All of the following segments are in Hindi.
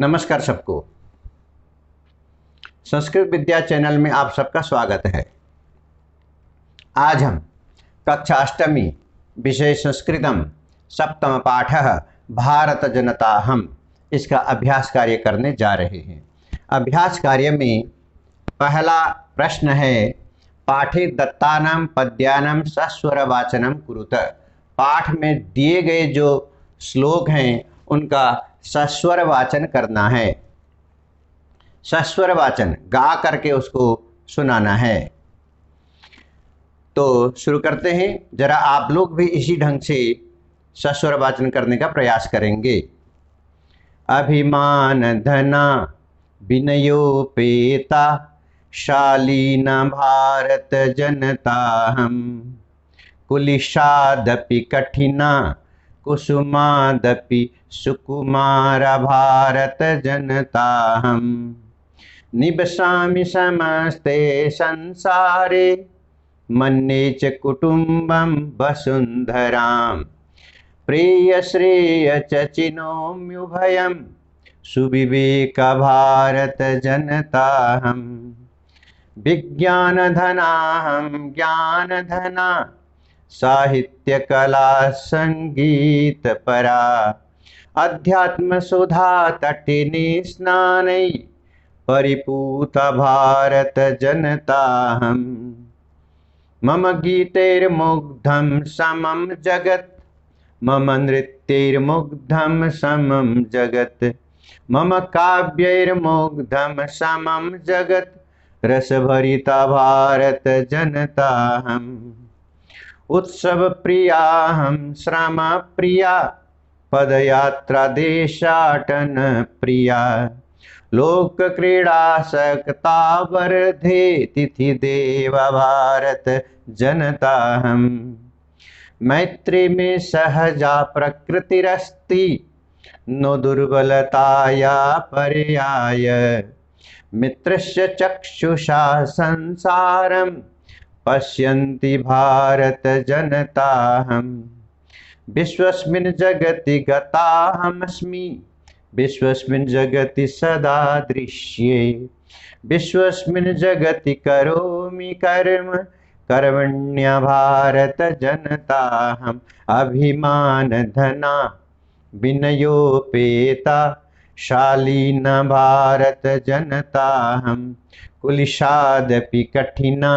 नमस्कार सबको। संस्कृत विद्या चैनल में आप सबका स्वागत है। आज हम कक्षा अष्टमी विषय संस्कृतम सप्तम पाठः भारत जनता हम इसका अभ्यास कार्य करने जा रहे हैं। अभ्यास कार्य में पहला प्रश्न है, पाठे दत्तानां पद्यानां सस्वर वाचनम कुरुत। पाठ में दिए गए जो श्लोक हैं उनका सस्वर वाचन करना है। सस्वर वाचन गा करके उसको सुनाना है। तो शुरू करते हैं। जरा आप लोग भी इसी ढंग से सस्वर वाचन करने का प्रयास करेंगे। अभिमान धना विनयोपेता शालीना भारत जनता हम कुलिशादपि कठिना कुसुमादपि सुकुमारा भारत जनता हम निवसामि समस्ते संसारे मन्ये च कुटुम्बं वसुन्धरां प्रेय श्रेय च चिनोम्युभयं सुविवेक भारत जनता हम विज्ञान धनाहं ज्ञान धना साहित्य कला संगीत परा अध्यात्म सुधा तटिनी स्नानै परिपूता भारत जनता हम मम गीतैर्मुग्धं समं जगत् मम नृत्यैर्मुग्धं समं जगत् मम काव्यैर्मुग्धं समं जगत् रसभरिता भारत जनता हम उत्सव प्रियाहं श्रम प्रिया पदयात्रा देशाटन प्रिया लोक क्रीड़ासक्ता वर्धे तिथि देव भारत जनता हम मैत्री में सहजा प्रकृतिरस्ति नो दुर्बलताया पर्याय मित्रस्य चक्षुषा संसारं पश्यन्ति भारत जनता हम विश्वस्मिन् जगति गताहमस्मि विश्वस्मिन् जगति सदा दृश्ये विश्वस्मिन् जगति करोमि कर्म कर्मण्य भारत जनता हम अभिमान धना विनयोपेता शालीन भारत जनता हम कुलिशादपि कठिना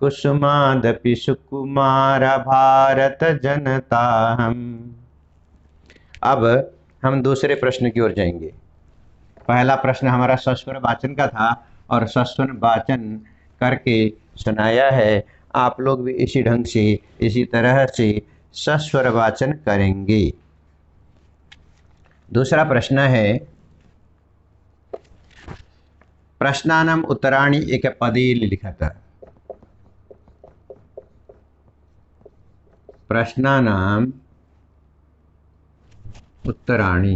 कुसुमादपि सुकुमारा भारत जनता हम। अब हम दूसरे प्रश्न की ओर जाएंगे। पहला प्रश्न हमारा सस्वर वाचन का था और सस्वर वाचन करके सुनाया है। आप लोग भी इसी ढंग से इसी तरह से सस्वर वाचन करेंगे। दूसरा प्रश्न है, प्रश्नानाम उत्तराणि एक पदे लिखत। प्रश्नानाम उत्तराणि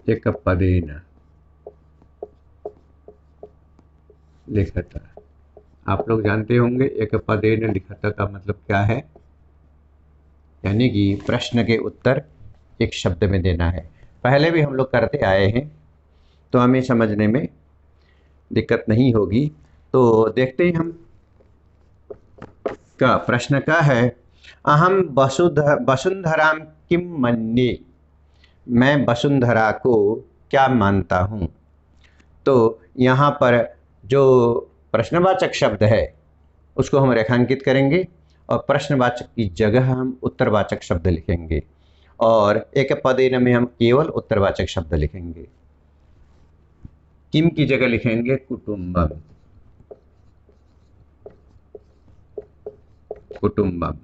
एक पदेन लिखत। आप लोग जानते होंगे एक पदेन लिखत का मतलब क्या है, यानी कि प्रश्न के उत्तर एक शब्द में देना है। पहले भी हम लोग करते आए हैं तो हमें समझने में दिक्कत नहीं होगी। तो देखते हैं हम का प्रश्न का है, अहम वसुंधरां किम मन्ये, मैं वसुंधरा को क्या मानता हूँ। तो यहाँ पर जो प्रश्नवाचक शब्द है उसको हम रेखांकित करेंगे और प्रश्नवाचक की जगह हम उत्तरवाचक शब्द लिखेंगे और एक पदेन में हम केवल उत्तरवाचक शब्द लिखेंगे। किम की जगह लिखेंगे कुटुंबम, कुटुंबम।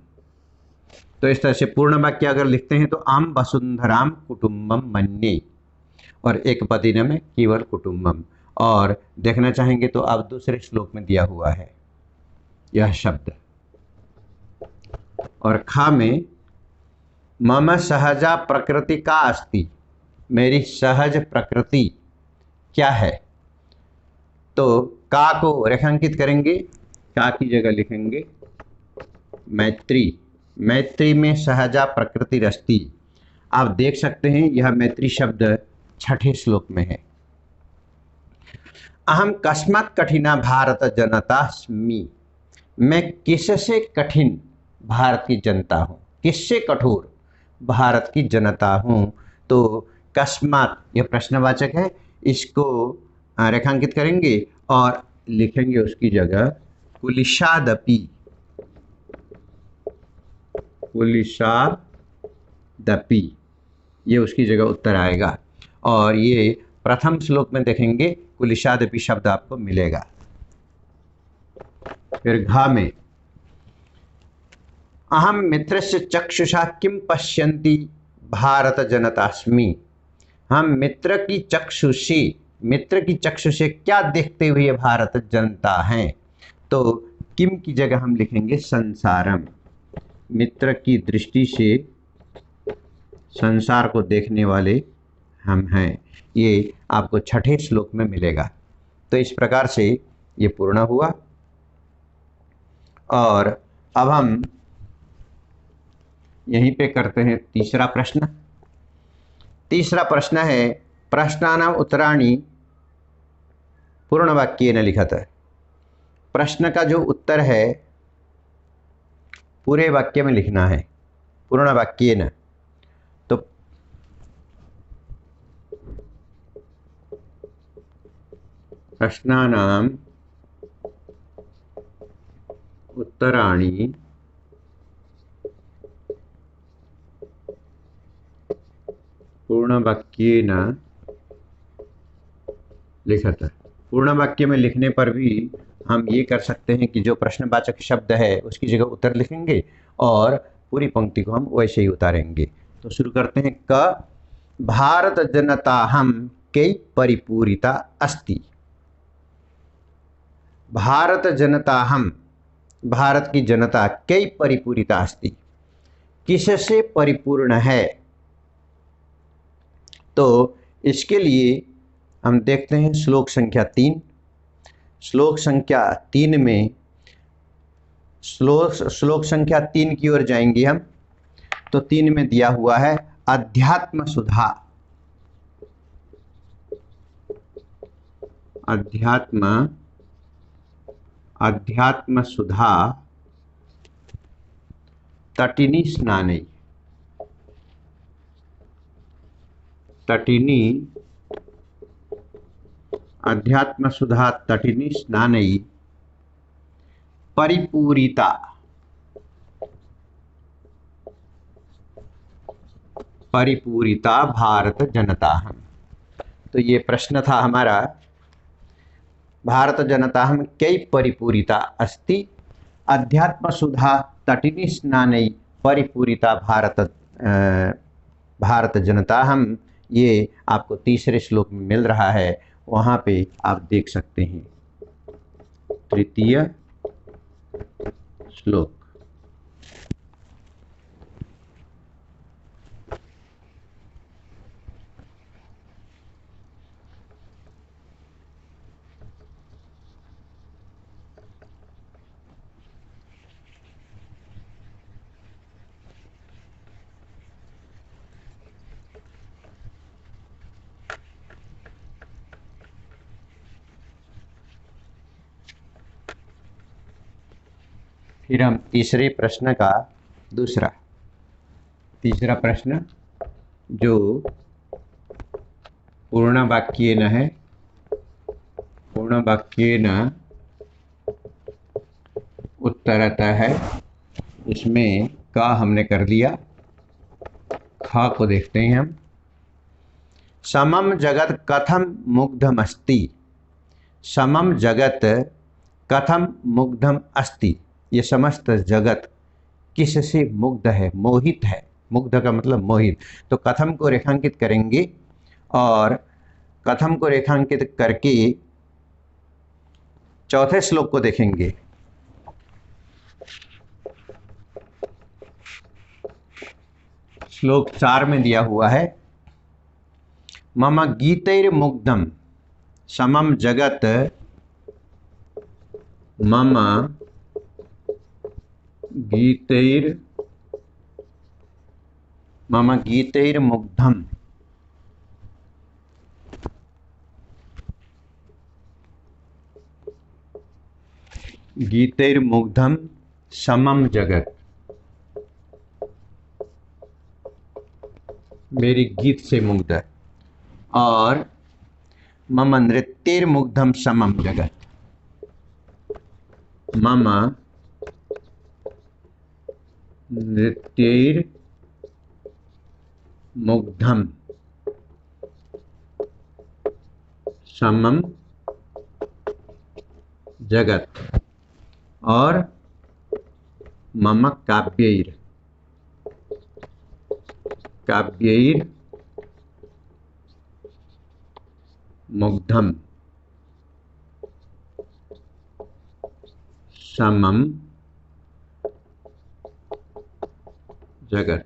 तो इस तरह से पूर्ण वाक्य अगर लिखते हैं तो आम वसुंधराम कुटुंबम मन्ये और एक पदिन में केवल कुटुंबम। और देखना चाहेंगे तो आप दूसरे श्लोक में दिया हुआ है यह शब्द। और खा में मम सहजा प्रकृति का अस्ति, मेरी सहज प्रकृति क्या है। तो का को रेखांकित करेंगे, का की जगह लिखेंगे मैत्री। मैत्री में सहजा प्रकृति रस्ती, आप देख सकते हैं यह मैत्री शब्द छठे श्लोक में है। अहम कस्मात् कठिना भारत जनतास्मि, मैं किससे कठिन भारत की जनता हूँ, किससे कठोर भारत की जनता हूँ। तो कस्मात् यह प्रश्नवाचक है, इसको रेखांकित करेंगे और लिखेंगे उसकी जगह कुलिशादपि, कुलिशादपि, ये उसकी जगह उत्तर आएगा। और ये प्रथम श्लोक में देखेंगे कुलिशादपि शब्द आपको मिलेगा। फिर घ में अहम मित्रस्य चक्षुषा किम पश्यन्ति भारत जनतास्मि, हम मित्र की चक्षु से क्या देखते हुए भारत जनता हैं। तो किम की जगह हम लिखेंगे संसारम, मित्र की दृष्टि से संसार को देखने वाले हम हैं। ये आपको छठे श्लोक में मिलेगा। तो इस प्रकार से ये पूर्ण हुआ। और अब हम यहीं पे करते हैं तीसरा प्रश्न। तीसरा प्रश्न है प्रश्नानाम उत्तराणि पूर्ण वाक्येन लिखत। प्रश्न का जो उत्तर है पूरे वाक्य में लिखना है, पूर्ण वाक्येन। तो प्रश्नानाम उत्तराणि पूर्ण वाक्येन लिखत। पूर्ण वाक्य में लिखने पर भी हम ये कर सकते हैं कि जो प्रश्नवाचक शब्द है उसकी जगह उत्तर लिखेंगे और पूरी पंक्ति को हम वैसे ही उतारेंगे। तो शुरू करते हैं। क भारत जनताहं कै परिपूरिता अस्ति। भारत जनताहं, भारत की जनता कै परिपूरिता अस्ति, किससे परिपूर्ण है। तो इसके लिए हम देखते हैं श्लोक संख्या 3। श्लोक संख्या 3 में श्लोक संख्या 3 की ओर जाएंगे हम। तो 3 में दिया हुआ है अध्यात्म सुधा, अध्यात्म सुधा तटिनी स्नानै, तटिनी अध्यात्म सुधा तटिनी स्नानै परिपूरिता, परिपूरिता भारत जनताहं। तो ये प्रश्न था हमारा, भारत जनताहं कै परिपूरिता अस्ति, अध्यात्म सुधा तटिनी स्नानै परिपूरिता भारत जनताहं। ये आपको तीसरे श्लोक में मिल रहा है, वहाँ पे आप देख सकते हैं तृतीय श्लोक। फिर हम तीसरे प्रश्न का तीसरा प्रश्न जो पूर्ण वाक्येन है, पूर्ण वाक्येन उत्तरतः है, इसमें का हमने कर दिया। खा को देखते हैं हम। समम जगत कथम मुग्धमस्ति, समम जगत कथम मुग्धम अस्ति, ये समस्त जगत किससे मुग्ध है, मोहित है। मुग्ध का मतलब मोहित। तो कथम को रेखांकित करेंगे और कथम को रेखांकित करके चौथे श्लोक को देखेंगे। श्लोक 4 में दिया हुआ है मम गीतैर्मुग्धम समम जगत मम गीतैर्मुग्धम मम गीतैर्मुग्धं गीतैर्मुग्धं समम जगत, मेरी गीत से मुग्ध है। और मम नृत्यैर्मुग्धं समम जगत, मम नृत्यैर्मुग्धं समम जगत। और मम काव्यैर्मुग्धं समम जगत।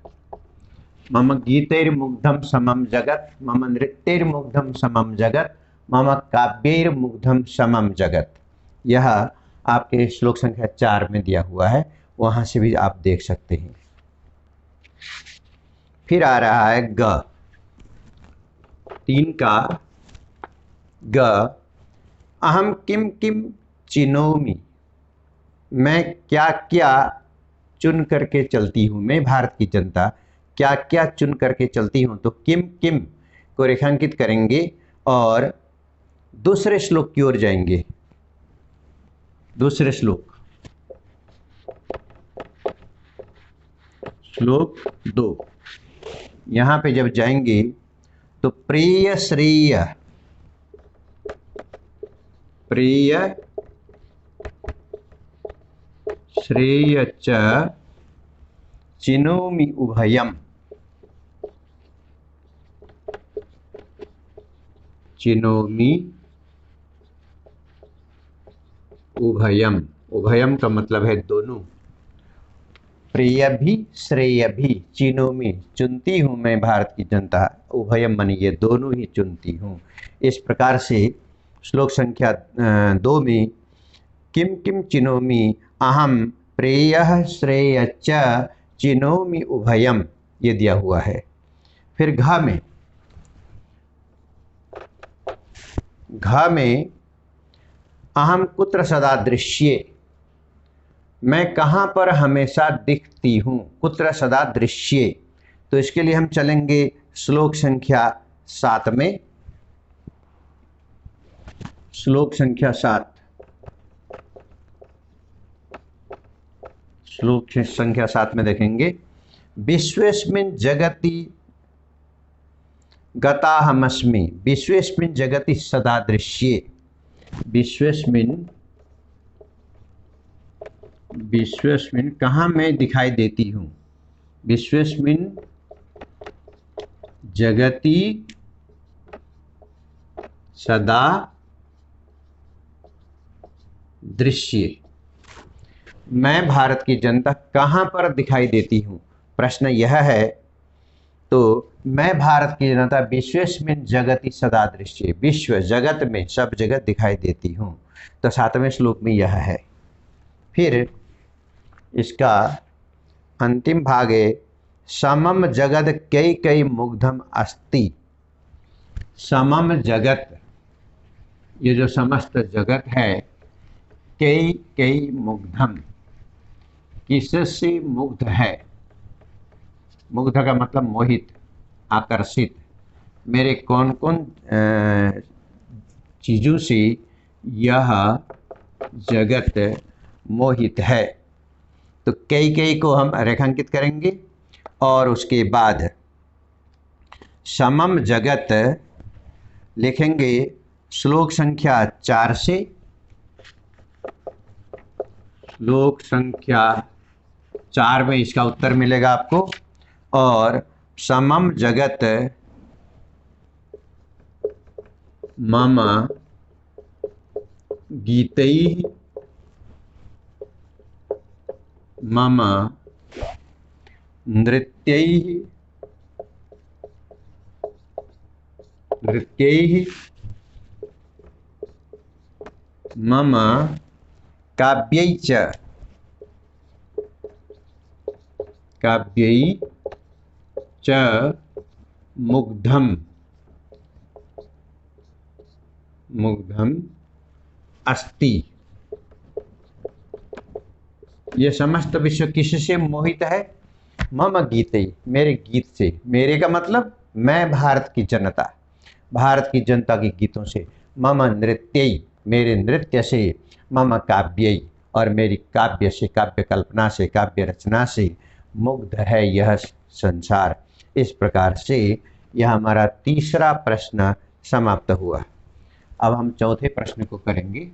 मम गीतैर्मुग्धं समम जगत, मम नृत्यैर्मुग्धं समम जगत, मम काव्यैर्मुग्धं समम जगत। यह आपके श्लोक संख्या 4 में दिया हुआ है, वहाँ से भी आप देख सकते हैं। फिर आ रहा है ग, 3 का ग। अहम किम किम चिनोमि, मैं क्या क्या चुन करके चलती हूँ, मैं भारत की जनता क्या क्या चुन करके चलती हूँ। तो किम किम को रेखांकित करेंगे और दूसरे श्लोक की ओर जाएंगे। दूसरे श्लोक, श्लोक 2, यहाँ पे जब जाएंगे तो प्रिय श्रेय, प्रिय श्रेय च चिनोमि उभयम, चिनोमि उभयम। उभयम का मतलब है दोनों। प्रिय भी श्रेय भी, चिनोमि चुनती हूँ मैं भारत की जनता, उभयम माने ये दोनों ही चुनती हूँ। इस प्रकार से श्लोक संख्या 2 में किम किम चिनोमि अहम प्रेयः श्रेय च चिनोमि उभयम ये दिया हुआ है। फिर घ में, घ में अहम कुत्र सदा दृश्ये, मैं कहाँ पर हमेशा दिखती हूँ, कुत्र सदा दृश्ये। तो इसके लिए हम चलेंगे श्लोक संख्या 7 में। श्लोक संख्या 7, श्लोक संख्या 7 में देखेंगे विश्वेस्मिन् जगति गताहमस्मि, विश्वेस्मिन् जगति सदा दृश्ये। विश्वेस्मिन् कहाँ मैं दिखाई देती हूँ, विश्वेस्मिन् जगति सदा दृश्ये, मैं भारत की जनता कहाँ पर दिखाई देती हूँ। प्रश्न यह है, तो मैं भारत की जनता विश्वेस्मिन् जगति सदा दृश्ये, विश्व जगत में सब जगह दिखाई देती हूँ। तो 7वें श्लोक में यह है। फिर इसका अंतिम भाग है समम जगत कई कई मुग्धम अस्ति। समम जगत, ये जो समस्त जगत है, कई कई मुग्धम, किससे मुग्ध है। मुग्ध का मतलब मोहित, आकर्षित। मेरे कौन कौन चीज़ों से यह जगत मोहित है। तो कई कई को हम रेखांकित करेंगे और उसके बाद समम जगत लिखेंगे श्लोक संख्या 4 से। श्लोक संख्या 4 में इसका उत्तर मिलेगा आपको। और समम जगत मम गीतैः मम नृत्यैः मम काव्यै च मुग्धम मुग्धम अस्ति। ये समस्त विश्व किससे मोहित है? मम गीते, मेरे गीत से। मेरे का मतलब मैं भारत की जनता, भारत की जनता के गीतों से। मम नृत्य, मेरे नृत्य से। मम काव्य, और मेरी काव्य से, काव्य कल्पना से, काव्य रचना से मुग्ध है यह संसार। इस प्रकार से यह हमारा तीसरा प्रश्न समाप्त हुआ। अब हम चौथे प्रश्न को करेंगे।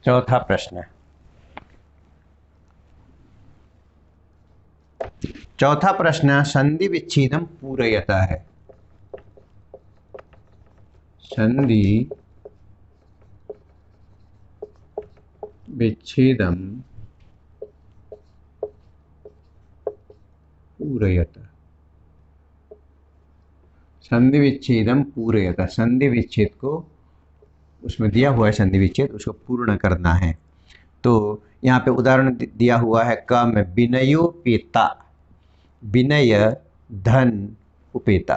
चौथा प्रश्न, चौथा प्रश्न संधि विच्छेदम पूरयता है। संधि विच्छेदम पूरयता, संधि विच्छेदम पूरयता। संधि विच्छेद को, उसमें दिया हुआ है संधि विच्छेद, उसको पूर्ण करना है। तो यहाँ पे उदाहरण दिया हुआ है, क में विनयोपेता, विनय धन उपेता।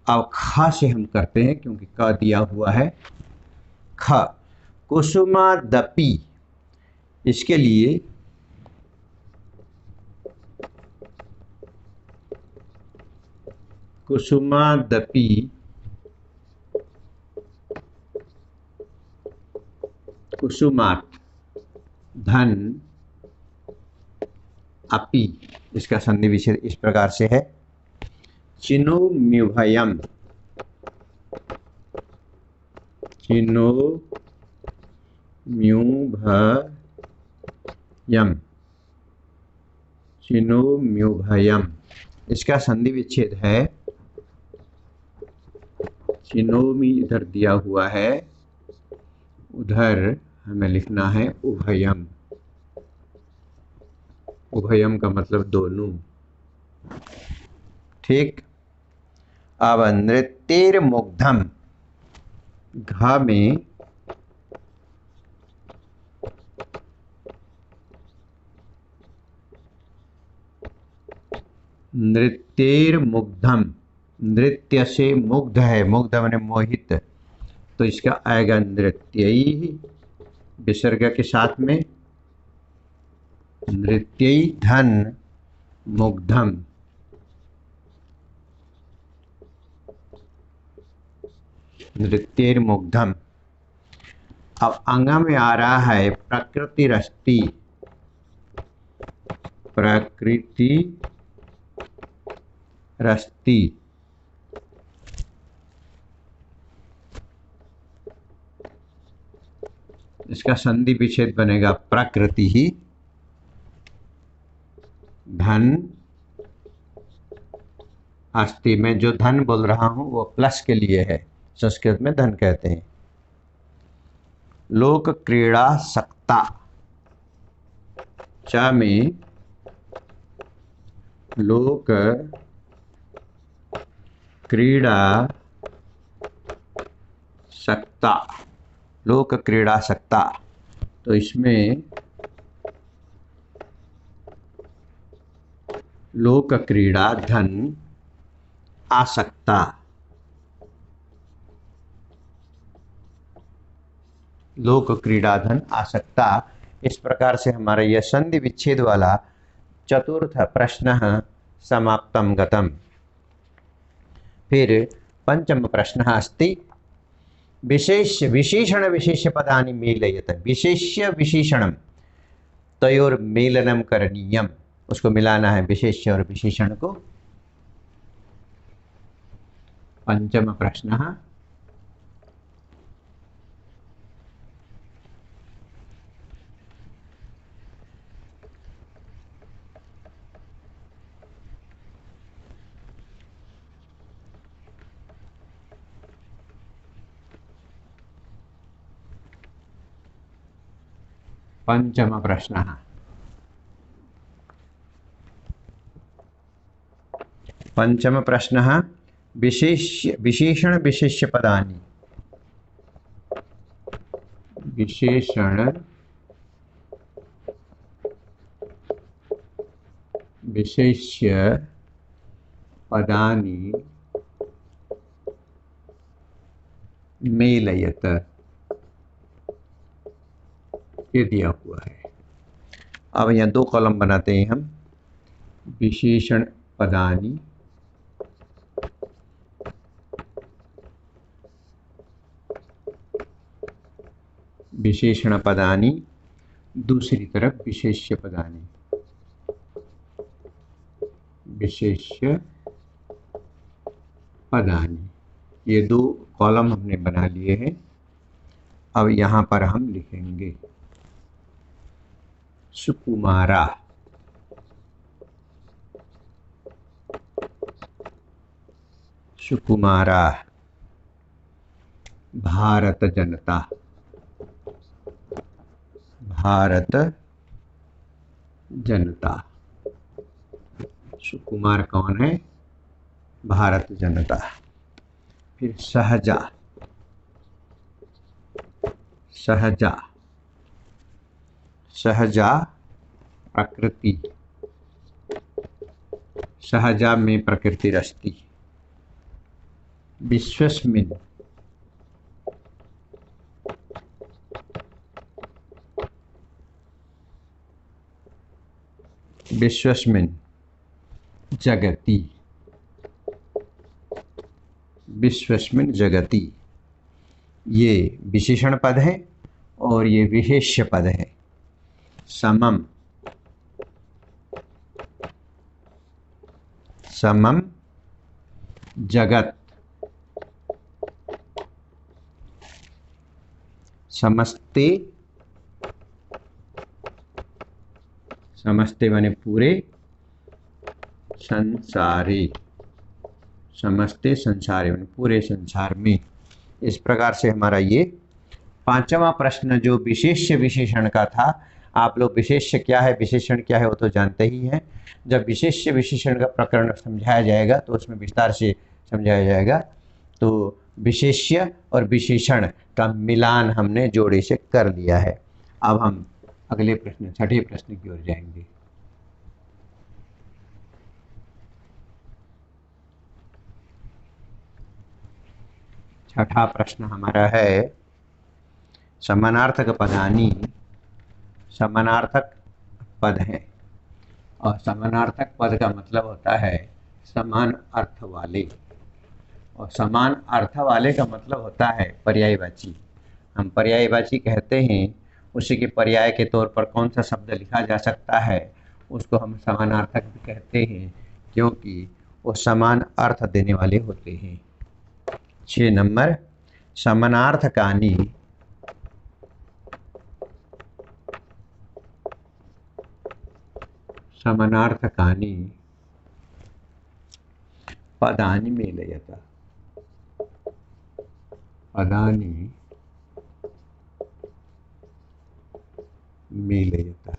अब ख से हम करते हैं, क्योंकि क दिया हुआ है। ख कुसुमादपि, इसके लिए कुसुमादपि कुसुमात धन अपि, इसका संधि विच्छेद इस प्रकार से है। चिनोम्युभयम, चिनोम्युभयम, चिनोम्युभयम, इसका संधि विच्छेद है। चिनोमी इधर दिया हुआ है, उधर हमें लिखना है उभयम। उभयम का मतलब दोनों। ठीक। अब नृत्येर मुग्धम, घ में नृत्येर मुग्धम, नृत्य से मुग्ध है, मुग्ध माने मोहित, तो इसका आएगा नृत्यई विसर्ग के साथ में। नृत्यई धन मुग्धम, नृत्येर मुग्धम। अब अंग में आ रहा है प्रकृति रस्ती, प्रकृति रस्ती, इसका संधि विच्छेद बनेगा प्रकृति ही धन अस्ति। में जो धन बोल रहा हूं वो प्लस के लिए है, संस्कृत में धन कहते हैं। लोक क्रीड़ा सक्ता, च में लोक क्रीड़ा सक्ता, लोक क्रीड़ा सक्ता, तो इसमें लोक क्रीड़ा धन आसक्ता, लोक क्रीड़ा धन आसक्ता। इस प्रकार से हमारा यह संधि विच्छेद वाला चतुर्थ प्रश्न समाप्तम गतम। फिर पंचम प्रश्न अस्ति विशेष विशेषण विशेष पदानि मेलयत, विशेष्य विशेषणम तयोर मेलनम करणीयम, उसको मिलाना है विशेष्य और विशेषण को। पंचम प्रश्न पंचम प्रश्नः। पंचम प्रश्नः विशेषण विशेष्य पदानि। विशेषण विशेष्य पदानि मेलयत, ये दिया हुआ है। अब यहाँ दो कॉलम बनाते हैं हम। विशेषण पदानि विशेषण पदानि, दूसरी तरफ विशेष्य पदानि। विशेष्य पदानि, ये दो कॉलम हमने बना लिए हैं। अब यहाँ पर हम लिखेंगे सुकुमारा, सुकुमारा, भारत जनता, भारत जनता। सुकुमार कौन है? भारत जनता। फिर सहजा, सहजा, सहजा प्रकृति, सहजा में प्रकृति रचती। विश्वस्मिन्, विश्वस्मिन् जगति, विश्वस्मिन् जगति, ये विशेषण पद है और ये विशेष्य पद है। समम, समम जगत, समस्ते, समस्ते माने पूरे, संसारे, समस्ते संसारे माने पूरे संसार में। इस प्रकार से हमारा ये पांचवा प्रश्न जो विशेष्य विशेषण का था। आप लोग विशेष्य क्या है विशेषण क्या है वो तो जानते ही हैं। जब विशेष्य विशेषण का प्रकरण समझाया जाएगा तो उसमें विस्तार से समझाया जाएगा। तो विशेष्य और विशेषण का मिलान हमने जोड़े से कर लिया है। अब हम अगले प्रश्न, छठे प्रश्न की ओर जाएंगे। छठा प्रश्न हमारा है समानार्थक पदानि। समानार्थक पद हैं और समानार्थक पद का मतलब होता है समान अर्थ वाले, और समान अर्थ वाले का मतलब होता है पर्यायवाची। हम पर्यायवाची कहते हैं, उसी के पर्याय के तौर पर कौन सा शब्द लिखा जा सकता है उसको हम समानार्थक भी कहते हैं, क्योंकि वो समान अर्थ देने वाले होते हैं। 6 नंबर, समानार्थकानि, समानार्थकानि पदानि मेलयत, पदानि मेलयत।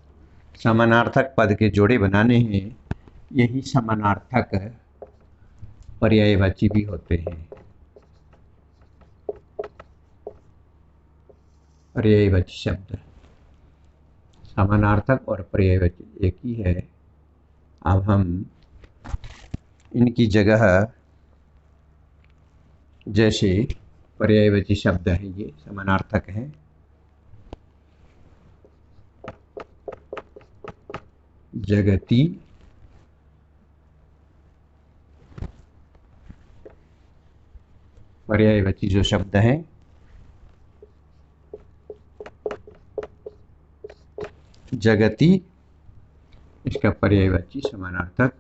समानार्थक पद के जोड़े बनाने हैं, यही समानार्थक पर्यायवाची भी होते हैं। पर्यायवाची शब्द, समानार्थक और पर्यायवाची एक ही है। अब हम इनकी जगह, जैसे पर्यायवाची शब्द है ये समानार्थक है, जगति, पर्यायवाची जो शब्द है जगति, इसका पर्यायवाची समानार्थक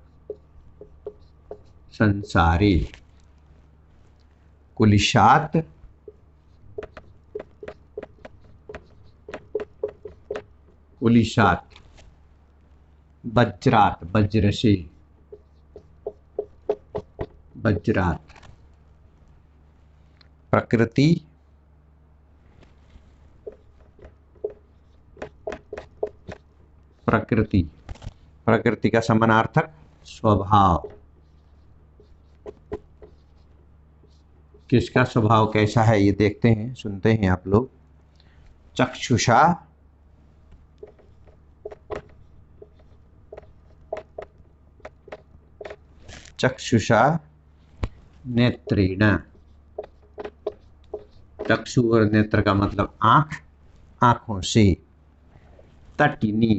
संसारे। कुलिशात, कुलिशात, वज्रात, वज्र से, वज्रात। प्रकृति, प्रकृति, प्रकृति का समानार्थक स्वभाव। किसका स्वभाव कैसा है ये देखते हैं, सुनते हैं आप लोग। चक्षुषा चक्षुषा नेत्रेण, चक्षु और नेत्र का मतलब आंख, आंखों से। तटिनी,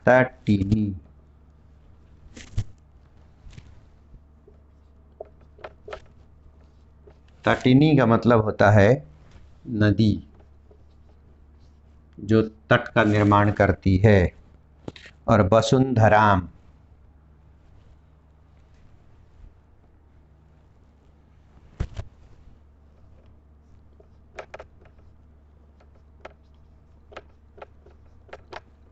तटिनी, तटिनी का मतलब होता है नदी जो तट का निर्माण करती है। और वसुंधराम,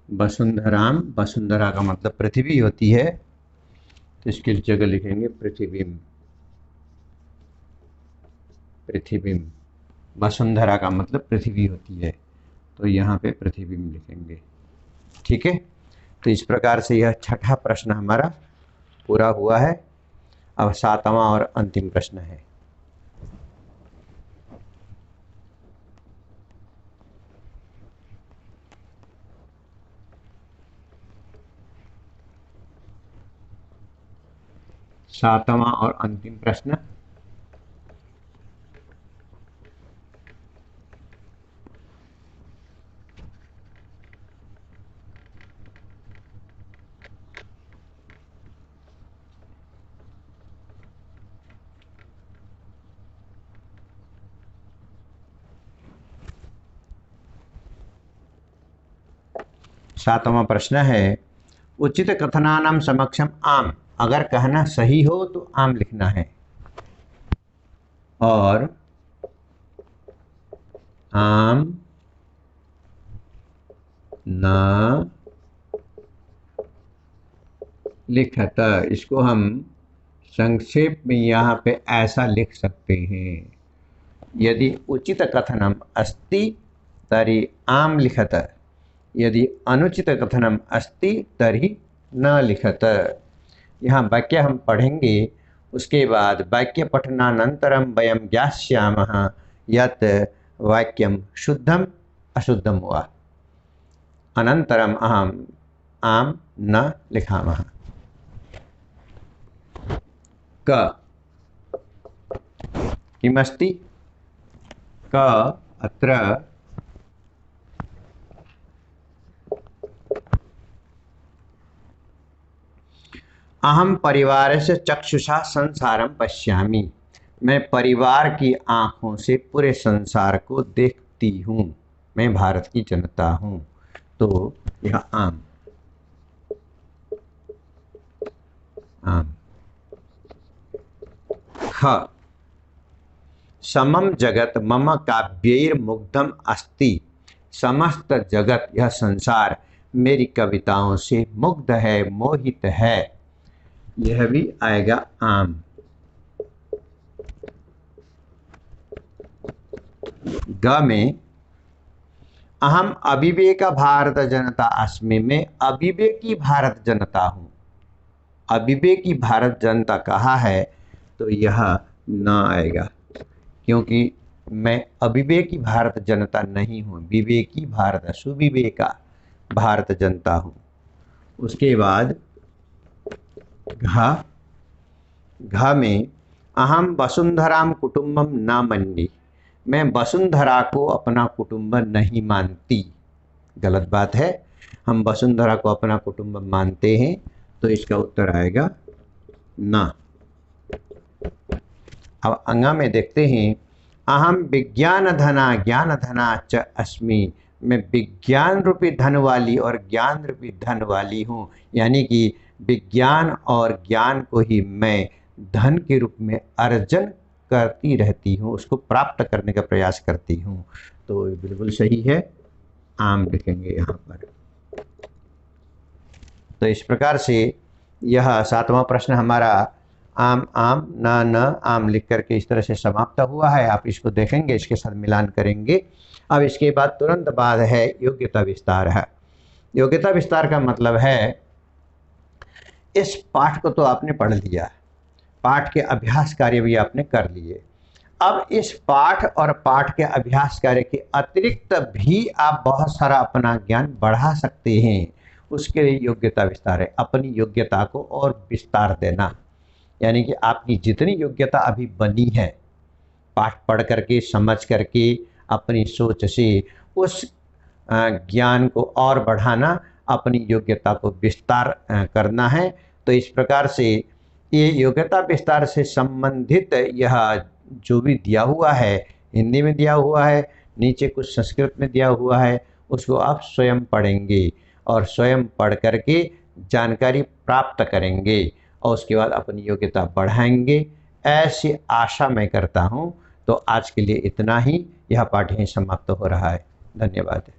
वसुंधराम, वसुंधरा का मतलब पृथ्वी होती है, तो इसकी जगह लिखेंगे पृथ्वीम, पृथ्वीम। वसुंधरा का मतलब पृथ्वी होती है, तो यहाँ पे पृथ्वीम लिखेंगे। ठीक है, तो इस प्रकार से यह छठा प्रश्न हमारा पूरा हुआ है। अब सातवां और अंतिम प्रश्न है। सातवां और अंतिम प्रश्न, सातवां प्रश्न है उचित कथनानां समक्षम आम। अगर कहना सही हो तो आम लिखना है, और आम न लिखत, इसको हम संक्षेप में यहाँ पे ऐसा लिख सकते हैं। यदि उचित कथनम अस्ति तर्हि आम लिखत, यदि अनुचित कथनम अस्ति तर्हि न लिखत। यहाँ वाक्य हम पढ़ेंगे, उसके बाद वाक्य पठनानंतरम वयं ज्ञास्यामः यत् वाक्यम शुद्धम अशुद्धम हुआ। अनंतरम अहम आम न लिखामः। क किमस्ति? क अत्र अहम परिवारस्य चक्षुषा संसारम पश्यामि, मैं परिवार की आँखों से पूरे संसार को देखती हूँ, मैं भारत की जनता हूँ। तो यह आम, आम। ख समम जगत मम काव्यैर्मुग्धम अस्ति, समस्त जगत यह संसार मेरी कविताओं से मुग्ध है, मोहित है। यह भी आएगा आम। ग में अहम अविवेक भारत जनता अस्मि, मैं अविवेकी भारत जनता हूँ। अविवेकी भारत जनता कहा है तो यह न आएगा, क्योंकि मैं अविवेकी भारत जनता नहीं हूँ, विवेकी भारत, सुविवेका भारत जनता हूँ। उसके बाद घ, घ में अहम वसुंधराम कुटुंबम न मन्ये, मैं वसुंधरा को अपना कुटुंब नहीं मानती। गलत बात है, हम वसुंधरा को अपना कुटुंब मानते हैं, तो इसका उत्तर आएगा न। अब अंगा में देखते हैं, अहम विज्ञान धना ज्ञान धना च अस्मि, मैं विज्ञान रूपी धन वाली और ज्ञान रूपी धन वाली हूँ। यानी कि विज्ञान और ज्ञान को ही मैं धन के रूप में अर्जन करती रहती हूँ, उसको प्राप्त करने का प्रयास करती हूँ। तो बिल्कुल सही है, आम लिखेंगे यहाँ पर। तो इस प्रकार से यह सातवां प्रश्न हमारा आम आम न आम लिख करके इस तरह से समाप्त हुआ है। आप इसको देखेंगे, इसके साथ मिलान करेंगे। अब इसके बाद तुरंत बाद है योग्यता विस्तार है। योग्यता विस्तार का मतलब है, इस पाठ को तो आपने पढ़ लिया, पाठ के अभ्यास कार्य भी आपने कर लिए। अब इस पाठ और पाठ के अभ्यास कार्य के अतिरिक्त भी आप बहुत सारा अपना ज्ञान बढ़ा सकते हैं। उसके लिए योग्यता विस्तार है, अपनी योग्यता को और विस्तार देना। यानी कि आपकी जितनी योग्यता अभी बनी है, पाठ पढ़ करके, समझ करके, अपनी सोच से उस ज्ञान को और बढ़ाना, अपनी योग्यता को विस्तार करना है। तो इस प्रकार से ये योग्यता विस्तार से संबंधित यह जो भी दिया हुआ है, हिंदी में दिया हुआ है, नीचे कुछ संस्कृत में दिया हुआ है, उसको आप स्वयं पढ़ेंगे और स्वयं पढ़ करके जानकारी प्राप्त करेंगे और उसके बाद अपनी योग्यता बढ़ाएंगे, ऐसी आशा मैं करता हूँ। तो आज के लिए इतना ही, यह पाठ यहीं समाप्त हो रहा है। धन्यवाद।